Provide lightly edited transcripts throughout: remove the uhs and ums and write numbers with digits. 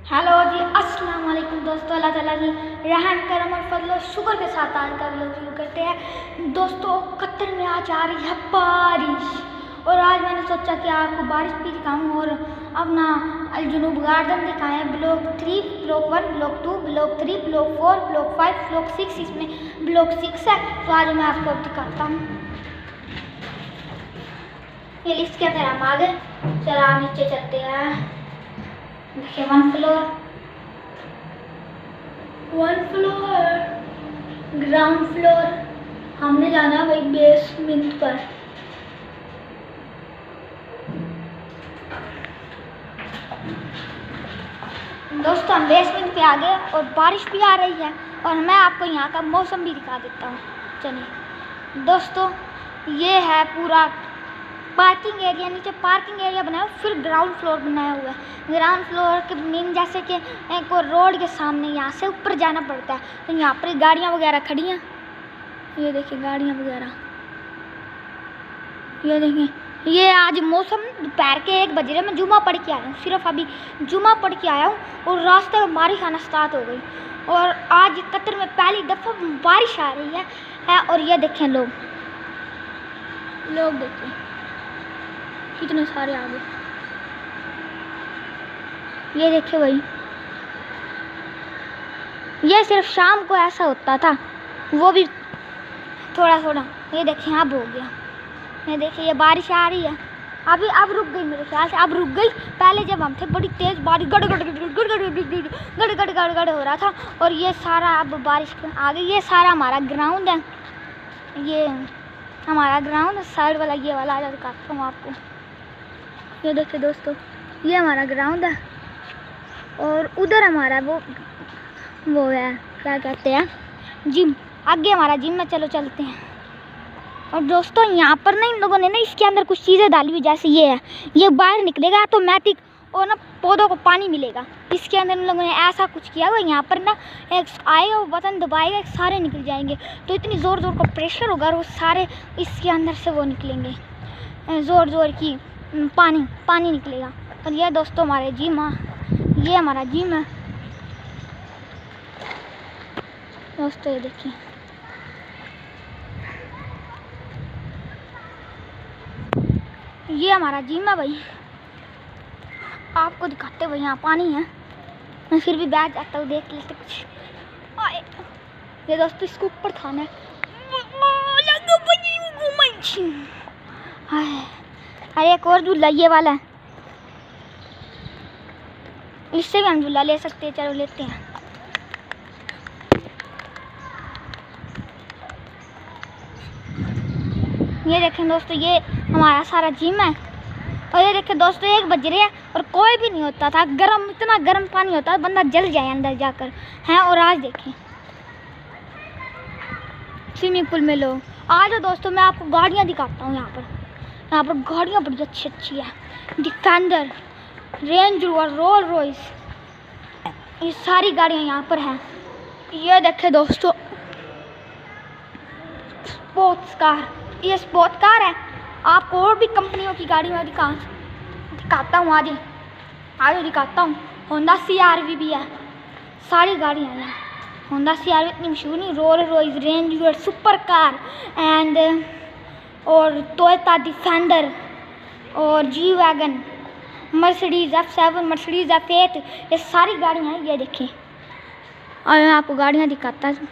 Hello जी, अस्सलाम वालेकुम दोस्तों। अल्लाह ताला की रहम करम और फजल और शुक्र के साथ आज का व्लॉग शुरू करते हैं। दोस्तों, कतर में आज आ रही है बारिश और आज मैंने सोचा कि आपको बारिश भी दिखाऊँ और अपना अलजुनूब गार्डन दिखाएँ। Block 3, block 1, block 2, block 3, block 4, block 5, block 6, इसमें ब्लॉक 6 है। तो आज मैं आपको दिखाता हूँ। ये लिस्ट के अंदर हम आ गए। चला नीचे चलते हैं। देखिए 1 फ्लोर, ग्राउंड फ्लोर। हमने जाना है भाई बेसमेंट पर। दोस्तों, हम बेसमेंट पे आ गए और बारिश भी आ रही है और मैं आपको यहाँ का मौसम भी दिखा देता हूँ। चलिए दोस्तों, ये है पूरा पार्किंग एरिया। नीचे पार्किंग एरिया बनाया, फिर ग्राउंड फ्लोर बनाया हुआ है। ग्राउंड फ्लोर के मीन जैसे कि एक और रोड के सामने यहाँ से ऊपर जाना पड़ता है। तो यहाँ पर गाड़ियाँ वगैरह खड़ी हैं। ये देखिए गाड़ियाँ वगैरह, ये देखिए। ये आज मौसम दोपहर के 1 बजे मैं जुमा पढ़ के आया हूँ। सिर्फ अभी जुमा पढ़ के आया हूँ और रास्ते में बारिश आना स्टार्ट हो गई। और आज कतर में पहली दफ़ा बारिश आ रही है। और ये देखें लोग देखें कितने सारे आ गए। ये देखिए भाई, ये सिर्फ शाम को ऐसा होता था, वो भी थोड़ा थोड़ा। ये देखिए अब हो गया। ये देखिए ये बारिश आ रही है। अभी अब रुक गई, मेरे ख्याल से अब रुक गई। पहले जब हम थे बड़ी तेज बारिश गड़ गड़ हो रहा था। और ये सारा अब बारिश आ गई। ये सारा हमारा ग्राउंड है। ये हमारा ग्राउंड साइड वाला, ये वाला आ दिखाता हूँ आपको। ये देखिए दोस्तों, ये हमारा ग्राउंड है और उधर हमारा वो है, क्या कहते हैं, जिम। आगे हमारा जिम है। चलो चलते हैं। और दोस्तों, यहाँ पर ना इन लोगों ने ना इसके अंदर कुछ चीज़ें डाली हुई, जैसे ये है। ये बाहर निकलेगा ऑटोमेटिक और ना पौधों को पानी मिलेगा। इसके अंदर इन लोगों ने ऐसा कुछ किया हुआ। यहाँ पर ना एक आएगा, वो बटन दबाएगा, सारे निकल जाएंगे। तो इतनी ज़ोर ज़ोर का प्रेशर होगा और वो सारे इसके अंदर से वो निकलेंगे, ज़ोर ज़ोर की पानी निकलेगा। और ये दोस्तों हमारे जिम है। ये हमारा जिम है दोस्तों। ये देखिए, ये हमारा जिम है भाई। आपको दिखाते हुए यहाँ पानी है, मैं फिर भी बैठ जाता हूँ, देख लेते कुछ। ये दोस्तों इसको ऊपर थाना है। अरे एक और झूला ये वाला है, इससे भी हम झूला ले सकते हैं। चलो लेते हैं। ये देखें दोस्तों, ये हमारा सारा जिम है। और ये देखें दोस्तों, 1 बज रहे हैं और कोई भी नहीं होता था। गर्म, इतना गर्म पानी होता है बंदा जल जाए अंदर जाकर हैं। और आज देखें स्विमिंग पूल में लोग। आज दोस्तों मैं आपको गाड़ियाँ दिखाता हूँ। यहाँ पर गाड़ियाँ बड़ी अच्छी अच्छी है। Defender, Range Rover, Rolls Royce, ये सारी गाड़ियाँ यहाँ पर हैं। ये देखें दोस्तों स्पोर्ट्स कार, ये स्पोर्ट्स कार है। आपको और भी कंपनियों की गाड़ी में दिखाता हूँ। आज दिखाता हूँ। होंडा CR-V भी है। सारी गाड़ियाँ हैं। होंडा CR-V इतनी मशहूर नहीं, Rolls Royce, Range Rover, super car and और टोयोटा डिफेंडर और G wagon, Mercedes F7, Mercedes F8, ये सारी गाड़ियाँ हैं। ये देखिए, और मैं आपको गाड़ियाँ दिखाता हूँ।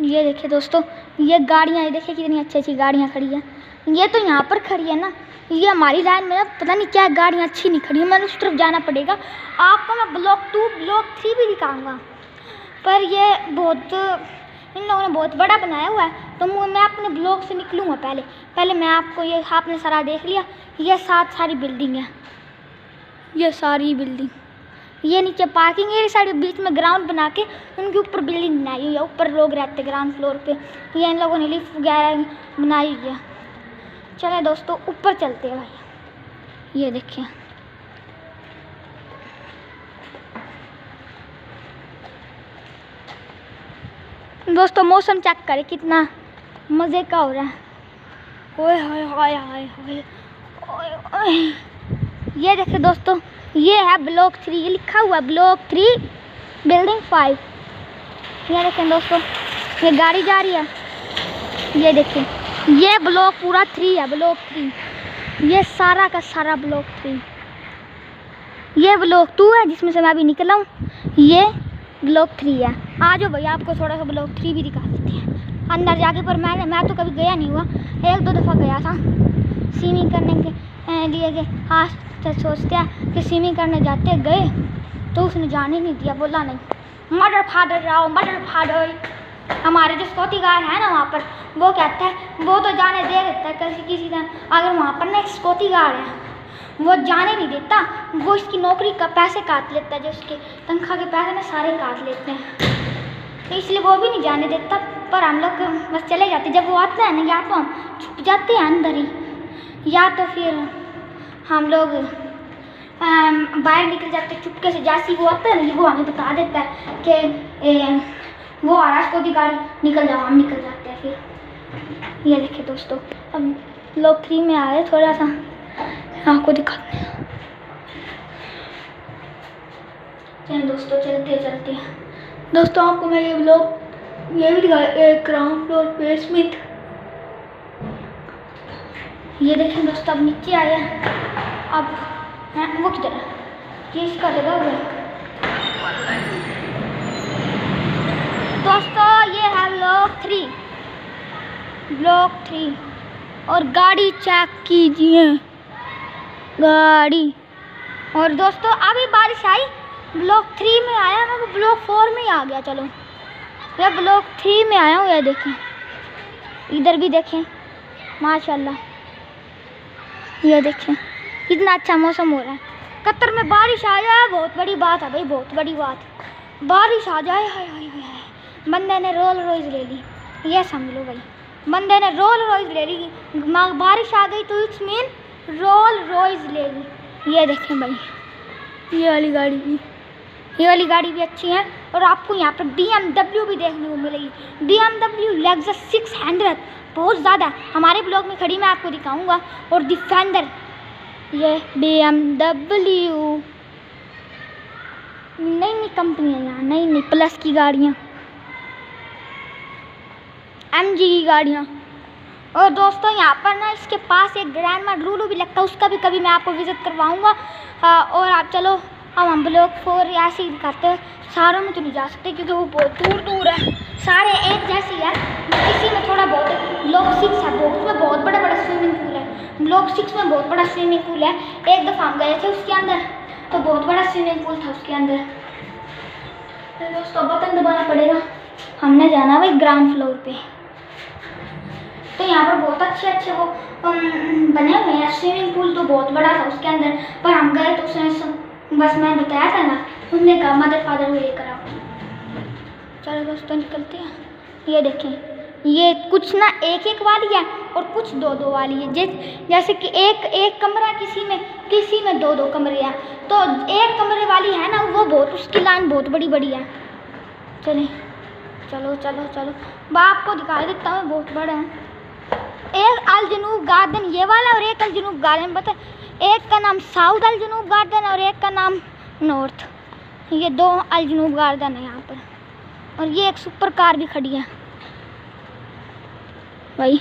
ये देखिए दोस्तों, ये गाड़ियाँ, ये देखिए कितनी अच्छी अच्छी गाड़ियाँ खड़ी हैं। ये तो यहाँ पर खड़ी है ना, ये हमारी लाइन में पता नहीं क्या गाड़ियाँ अच्छी नहीं खड़ी है। मैंने उस तरफ जाना पड़ेगा। आपको मैं ब्लॉक 2, ब्लॉक 3 भी दिखाऊंगा, पर ये इन लोगों ने बहुत बड़ा बनाया हुआ है। तो मैं अपने ब्लॉक से निकलूँगा। पहले मैं आपको, ये आपने सारा देख लिया। ये सारी बिल्डिंग है, ये सारी बिल्डिंग। ये नीचे पार्किंग एरिया साइड, बीच में ग्राउंड बना के उनके ऊपर बिल्डिंग बनाई हुई है। ऊपर लोग रहते ग्राउंड फ्लोर पे। ये इन लोगों ने लिफ्ट वगैरह बनाई हुई है। चले दोस्तों ऊपर चलते हैं भाई। ये देखिए दोस्तों, मौसम चेक करें कितना मज़े का हो रहा है। ओए हाय हाय हाय हाय, ये देखिए दोस्तों, ये है ब्लॉक 3, ये लिखा हुआ ब्लॉक 3 बिल्डिंग 5। ये देखें दोस्तों, ये गाड़ी जा रही है। ये देखिए, ये ब्लॉक पूरा 3 है, ब्लॉक 3। ये सारा का सारा ब्लॉक 3। ये ब्लॉक 2 है जिसमें से मैं अभी निकला हूँ। ये ब्लॉक 3 है। आ जाओ भैया, आपको थोड़ा सा ब्लॉक 3 भी दिखा देते हैं अंदर जाके। पर मैं तो कभी गया नहीं हुआ, 1-2 दफ़ा गया था स्विमिंग करने के लिए के। आज तो सोचते हैं कि स्विमिंग करने जाते गए तो उसने जाने नहीं दिया, बोला नहीं मर्डर फादर रहो, मर्डर फादर। हमारे जो सिक्योरिटी गार्ड है ना वहाँ पर, वो कहता है वो तो जाने दे देता है किसी दिन। अगर वहाँ पर ना एक सिक्योरिटी गार्ड है, वो जाने नहीं देता, वो इसकी नौकरी का पैसे काट लेता है, जो उसके तनख्वाह के पैसे ना सारे काट लेते हैं, तो इसलिए वो भी नहीं जाने देता। पर हम लोग बस चले जाते। जब वो आता है ना, या तो हम छुप जाते हैं अंदर ही, या तो फिर हम लोग बाहर निकल जाते चुपके से। जैसे वो आता है ना, वो हमें बता देता है कि वो आ रहा है सिक्योरिटी गार्ड, निकल जाओ। हम निकल जाते हैं फिर। ये देखिए दोस्तों, अब ब्लॉक 3 में आए, थोड़ा सा आपको दिखाते हैं। चलिए दोस्तों, चलते हैं दोस्तों। आपको मैं ये भी दिखा, ग्राउंड फ्लोर बेसमेंट। ये देखें दोस्तों, अब नीचे आए हैं। अब वो किधर है? ये इसका जगह हुआ है दोस्तों। ये है ब्लॉक 3। और गाड़ी चेक कीजिए, गाड़ी। और दोस्तों अभी बारिश आई, ब्लॉक 3 में आया, मैं ब्लॉक 4 में ही आ गया। चलो, मैं ब्लॉक 3 में आया हूँ। ये देखें, इधर भी देखें, माशाल्लाह। ये देखें, कितना अच्छा मौसम हो रहा है। कतर में बारिश आ जाए बहुत बड़ी बात है भाई, बहुत बड़ी बात। बारिश आ जाए, हाय हाय हाय। बंदे ने रोल रॉयस ले ली, ये समझ लो भाई, बंदे ने रोल रॉयस ले ली। बारिश आ गई तो इट्स मीन रोल रॉयस ले ली। ये देखें भाई, ये वाली गाड़ी भी अच्छी है। और आपको यहाँ पर BMW भी देखने को मिलेगी। BMW Lexus 600 बहुत ज़्यादा हमारे ब्लॉग में खड़ी, मैं आपको दिखाऊंगा। और डिफेंडर, ये BMW नई कंपनी है यहाँ, नई प्लस की गाड़ियाँ, MG की गाड़ियाँ। और दोस्तों यहाँ पर ना इसके पास एक ग्रैंडमा लूलू भी लगता है, उसका भी कभी मैं आपको विज़िट करवाऊँगा। और आप चलो, अब हम ब्लॉक 4 ऐसे ही दिखाते हैं। सारों में तो नहीं जा सकते क्योंकि वो बहुत दूर है, सारे एक जैसी है। इसी में थोड़ा बहुत ब्लॉक 6 है, उसमें बहुत बड़ा स्विमिंग पूल है। ब्लॉक 6 में बहुत बड़ा स्विमिंग पूल है। एक दफ़ा हम गए थे उसके अंदर, तो बहुत बड़ा स्विमिंग पूल था उसके अंदर। तो दोस्तों बटन दबाना पड़ेगा, हमने जाना भाई ग्राउंड फ्लोर पे। तो यहाँ पर बहुत अच्छे वो बने हुए हैं। स्विमिंग पूल तो बहुत बड़ा था उसके अंदर, पर हम गए तो उसने बस मैं बताया था ना, उसने कहा मदर फादर को लेकर आओ। चलो दोस्तों निकलते हैं। ये देखें, ये कुछ ना एक वाली है और कुछ दो वाली है। जैसे कि एक कमरा, किसी में 2 कमरे हैं। तो एक कमरे वाली है ना, वो बहुत, उसकी लाइन बहुत बड़ी है। चलो बाप को दिखा देता हूँ, बहुत बड़ा है। एक अल जनूब गार्डन ये वाला, और एक अल जनूब गार्डन पता है, एक का नाम साउथ अल जनूब गार्डन और एक का नाम नॉर्थ। ये 2 अल जनूब गार्डन है यहाँ पर। और ये एक सुपर कार भी खड़ी है भाई,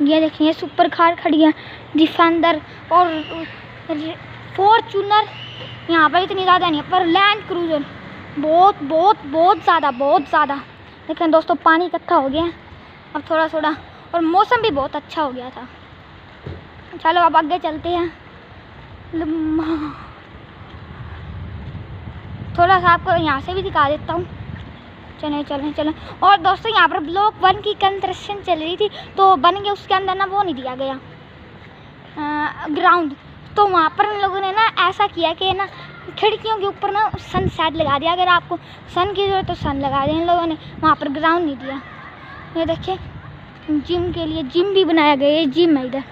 ये देखिए सुपर कार खड़ी है, डिफेंडर और फॉर्च्यूनर। यहाँ पर इतनी ज़्यादा नहीं है, पर लैंड क्रूजर बहुत ज़्यादा। लेकिन दोस्तों पानी इकट्ठा हो गया है अब थोड़ा, और मौसम भी बहुत अच्छा हो गया था। चलो अब आगे चलते हैं। थोड़ा सा आपको यहाँ से भी दिखा देता हूँ। चलें। और दोस्तों यहाँ पर ब्लॉक 1 की कंस्ट्रक्शन चल रही थी, तो बन गया। उसके अंदर ना वो नहीं दिया गया ग्राउंड, तो वहाँ पर इन लोगों ने ना ऐसा किया कि ना खिड़कियों के ऊपर ना सन सेट लगा दिया। अगर आपको सन की जरूरत तो सन लगा दिया इन लोगों ने, वहाँ पर ग्राउंड नहीं दिया। ये देखिए, जिम के लिए जिम भी बनाया गया। ये जिम है, इधर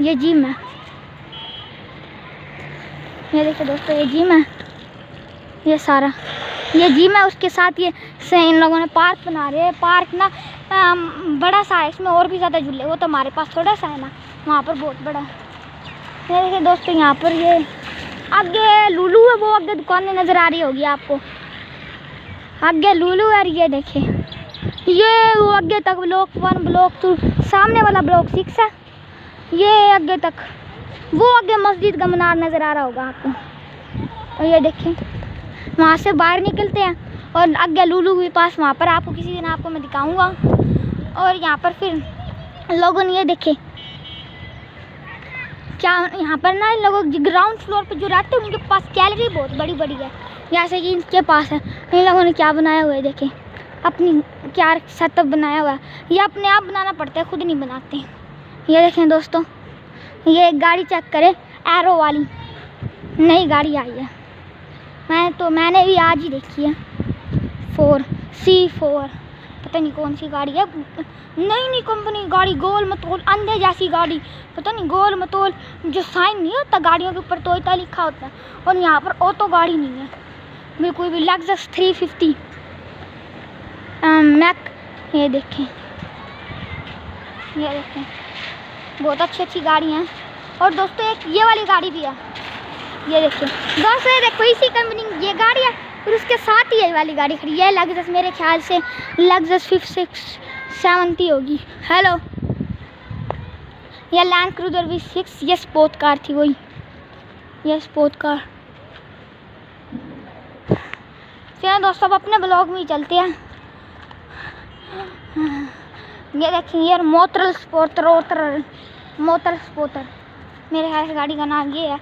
ये जिम है। ये देखिए दोस्तों, ये जिम है, ये सारा ये जिम है, उसके साथ ये से इन लोगों ने पार्क बना रहे हैं। पार्क ना बड़ा सा है, इसमें और भी ज़्यादा झूले, वो तो हमारे पास थोड़ा सा है ना, वहाँ पर बहुत बड़ा है। ये देखिए दोस्तों, यहाँ पर ये आगे लूलू है, वो आगे दुकानें नज़र आ रही होगी आपको, आगे लूलू है। ये देखिए ये वो आगे तक ब्लॉक 1 ब्लॉक 2, सामने वाला ब्लॉक 6 है, ये आगे तक, वो आगे मस्जिद का मीनार नज़र आ रहा होगा आपको। और ये देखिए वहाँ से बाहर निकलते हैं और आगे लूलू के पास, वहाँ पर आपको किसी दिन आपको मैं दिखाऊंगा। और यहाँ पर फिर लोगों ने ये देखे क्या, यहाँ पर ना इन लोगों ग्राउंड फ्लोर पर जो रहते हैं उनके पास गैलरी बहुत बड़ी बड़ी है, जैसे कि इनके पास है। इन लोगों ने क्या बनाया हुआ है देखें, अपनी क्या सेटअप बनाया हुआ है, ये अपने आप बनाना पड़ता है, खुद नहीं बनाते। ये देखें दोस्तों, ये एक गाड़ी चेक करें, एरो वाली नई गाड़ी आई है, मैंने भी आज ही देखी है, 4C4, पता नहीं कौन सी गाड़ी है, नई कंपनी गाड़ी, गोल मटोल अंधे जैसी गाड़ी, पता नहीं गोल मटोल जो साइन नहीं होता गाड़ियों के ऊपर टोयोटा लिखा होता है। और यहाँ पर ऑटो गाड़ी नहीं है बिल्कुल भी, लेक्सस 350 मैक। ये देखें बहुत अच्छी गाड़ी हैं। और दोस्तों एक ये वाली गाड़ी भी है, ये देखिए दोस्तों, ये देखो इसी कंपनी की ये गाड़ी है, और उसके साथ ही ये वाली गाड़ी खड़ी है, लेक्सस, मेरे ख्याल से लेक्सस 5670 होगी। हेलो, ये लैंड क्रूजर V6, ये स्पोर्ट कार थी वही, ये स्पोर्ट कार। चलिए दोस्तों अब अपने ब्लॉग में ही चलते हैं। ये देखिए ये मोटर स्पोर्टर, मेरे ख्याल से गाड़ी का नाम ये है।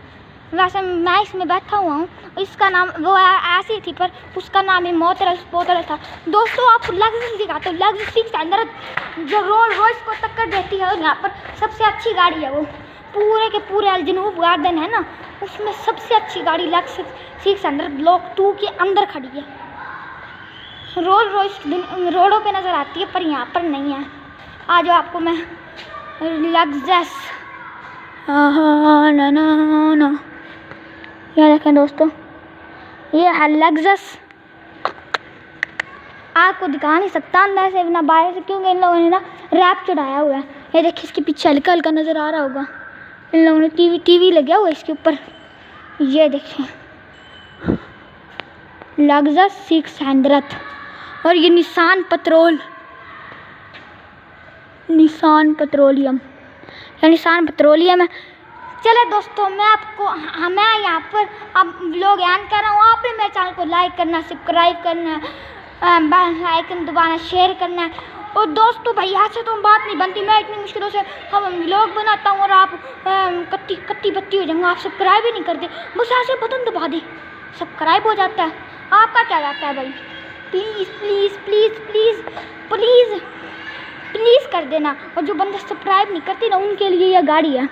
वैसे मैं इसमें बैठा हुआ हूँ, इसका नाम वो ऐसी थी पर उसका नाम ही मोटर स्पोर्टर था। दोस्तों आपको लेक्सस दिखाते हो, लेक्सस 600 जो रोल्स रॉयस को टक्कर देती है, और यहाँ पर सबसे अच्छी गाड़ी है वो, पूरे के पूरे अल्जनूब गार्डन है ना, उसमें सबसे अच्छी गाड़ी लेक्सस 600 ब्लॉक 2 के अंदर खड़ी है। रोल्स रॉयस रोडों पे नज़र आती है पर यहाँ पर नहीं है। आज आपको मैं लेक्सस ना ये देखें दोस्तों, ये है लेक्सस, आपको दिखा नहीं सकता अंदर से ना बाहर से, क्योंकि इन लोगों ने ना रैप चढ़ाया हुआ है। ये देखिए इसके पीछे हल्का हल्का नज़र आ रहा होगा, इन लोगों ने टीवी लगा हुआ है इसके ऊपर। ये देखिए लेक्सस 600, और ये निसान पेट्रोलियम है। चले दोस्तों मैं यहाँ पर अब व्लॉग एंड कर रहा हूँ। आपने मेरे चैनल को लाइक करना, सब्सक्राइब करना, बेल आइकन दबाना, शेयर करना है। और दोस्तों भैया से तो बात नहीं बनती, मैं इतनी मुश्किलों से हम व्लॉग बनाता हूँ और आप कट्टी बत्ती हो जाएंगे, आप सब्सक्राइब ही नहीं करते। बस ऐसे बटन दबा दे, सब्सक्राइब हो जाता है। आपका क्या जाता है भाई, प्लीज़ कर देना। और जो बंदे सब्सक्राइब नहीं करते ना, उनके लिए यह गाड़ी है,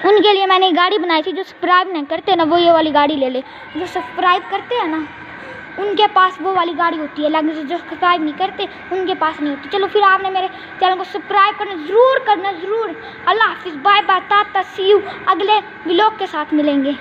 उनके लिए मैंने गाड़ी बनाई थी। जो सब्सक्राइब नहीं करते ना वो ये वाली गाड़ी ले ले, जो सब्सक्राइब करते हैं ना उनके पास वो वाली गाड़ी होती है, लेकिन जो सब्सक्राइब नहीं करते उनके पास नहीं होती। चलो फिर आपने मेरे चैनल को सब्सक्राइब करना ज़रूर। अल्लाह हाफिज़, bye bye, tata, see you, अगले व्लॉग के साथ मिलेंगे।